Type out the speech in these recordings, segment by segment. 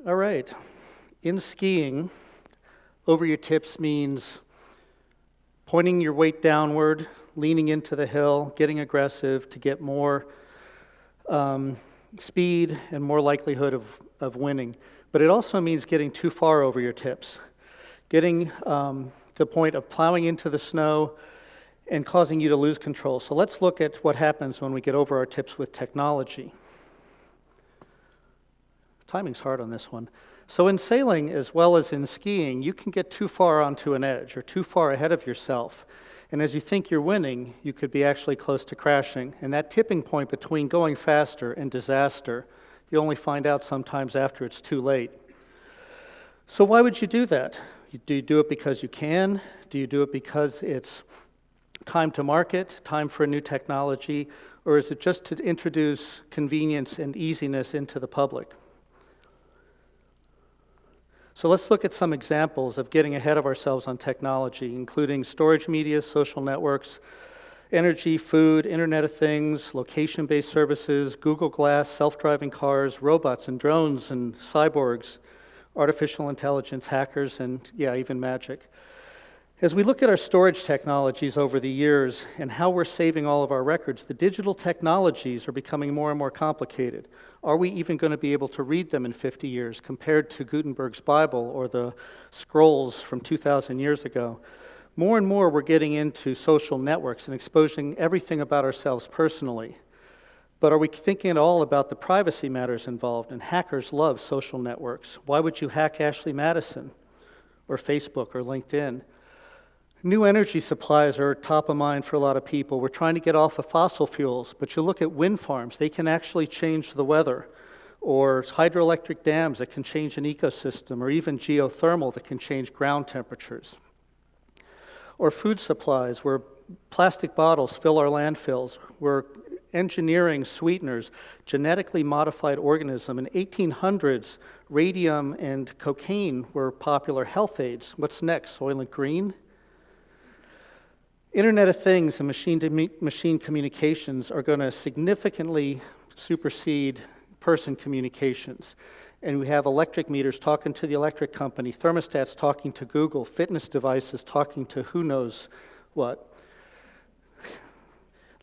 All right. In skiing, over your tips means pointing your weight downward, leaning into the hill, getting aggressive to get more speed and more likelihood of winning. But it also means getting too far over your tips, getting to the point of plowing into the snow and causing you to lose control. So let's look at what happens when we get over our tips with technology. Timing's hard on this one. So in sailing as well as in skiing, you can get too far onto an edge or too far ahead of yourself. And as you think you're winning, you could be actually close to crashing. And that tipping point between going faster and disaster, you only find out sometimes after it's too late. So why would you do that? Do you do it because you can? Do you do it because it's time to market, time for a new technology? Or is it just to introduce convenience and easiness into the public? So let's look at some examples of getting ahead of ourselves on technology, including storage media, social networks, energy, food, Internet of Things, location-based services, Google Glass, self-driving cars, robots and drones and cyborgs, artificial intelligence, hackers, and even magic. As we look at our storage technologies over the years and how we're saving all of our records, the digital technologies are becoming more and more complicated. Are we even going to be able to read them in 50 years compared to Gutenberg's Bible or the scrolls from 2,000 years ago? More and more we're getting into social networks and exposing everything about ourselves personally. But are we thinking at all about the privacy matters involved? And hackers love social networks. Why would you hack Ashley Madison or Facebook or LinkedIn? New energy supplies are top of mind for a lot of people. We're trying to get off of fossil fuels, but you look at wind farms, they can actually change the weather, or hydroelectric dams that can change an ecosystem, or even geothermal that can change ground temperatures. Or food supplies, where plastic bottles fill our landfills. We're engineering sweeteners, genetically modified organism. In 1800s, radium and cocaine were popular health aids. What's next, Soylent Green? Internet of Things and machine-to-machine communications are going to significantly supersede person communications. And we have electric meters talking to the electric company, thermostats talking to Google, fitness devices talking to who knows what.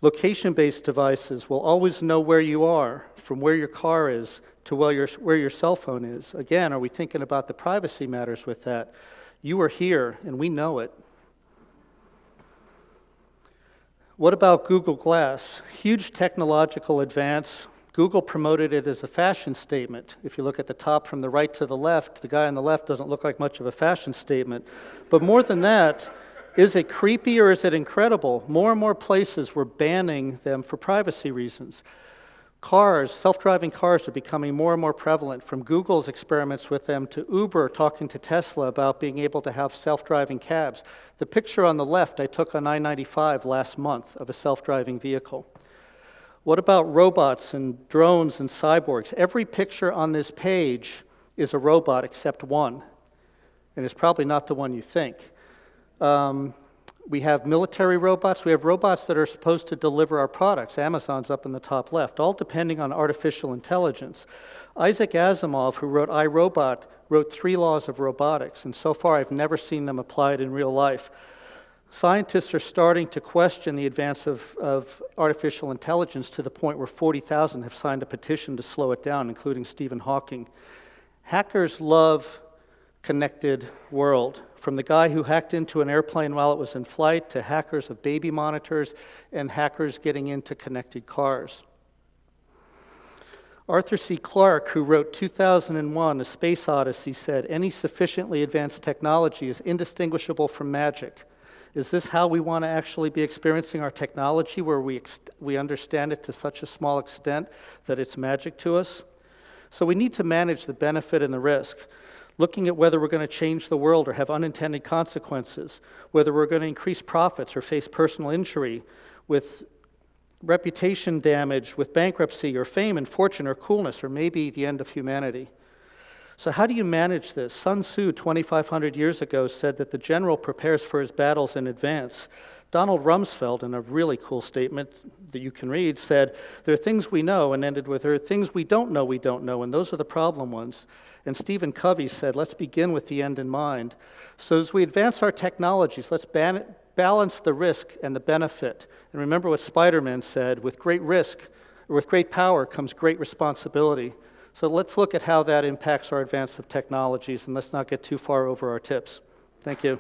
Location-based devices will always know where you are, from where your car is to where your cell phone is. Again, are we thinking about the privacy matters with that? You are here, and we know it. What about Google Glass? Huge technological advance. Google promoted it as a fashion statement. If you look at the top from the right to the left, the guy on the left doesn't look like much of a fashion statement. But more than that, is it creepy or is it incredible? More and more places were banning them for privacy reasons. Cars, self-driving cars are becoming more and more prevalent, from Google's experiments with them to Uber talking to Tesla about being able to have self-driving cabs. The picture on the left I took on I-95 last month of a self-driving vehicle. What about robots and drones and cyborgs? Every picture on this page is a robot except one, and it's probably not the one you think. We have military robots. We have robots that are supposed to deliver our products. Amazon's up in the top left, all depending on artificial intelligence. Isaac Asimov, who wrote I, Robot, wrote 3 laws of robotics, and so far I've never seen them applied in real life. Scientists are starting to question the advance of artificial intelligence to the point where 40,000 have signed a petition to slow it down, including Stephen Hawking. Hackers love connected world, from the guy who hacked into an airplane while it was in flight to hackers of baby monitors and hackers getting into connected cars. Arthur C. Clarke, who wrote 2001, A Space Odyssey, said, "Any sufficiently advanced technology is indistinguishable from magic." Is this how we want to actually be experiencing our technology, where we understand it to such a small extent that it's magic to us? So we need to manage the benefit and the risk, looking at whether we're going to change the world or have unintended consequences, whether we're going to increase profits or face personal injury, with reputation damage, with bankruptcy or fame and fortune or coolness, or maybe the end of humanity. So how do you manage this? Sun Tzu, 2,500 years ago, said that the general prepares for his battles in advance. Donald Rumsfeld, in a really cool statement that you can read, said, there are things we know, and ended with, there are things we don't know, and those are the problem ones. And Stephen Covey said, let's begin with the end in mind. So as we advance our technologies, let's balance the risk and the benefit. And remember what Spider-Man said, with great risk, or with great power comes great responsibility. So let's look at how that impacts our advance of technologies, and let's not get too far over our tips. Thank you.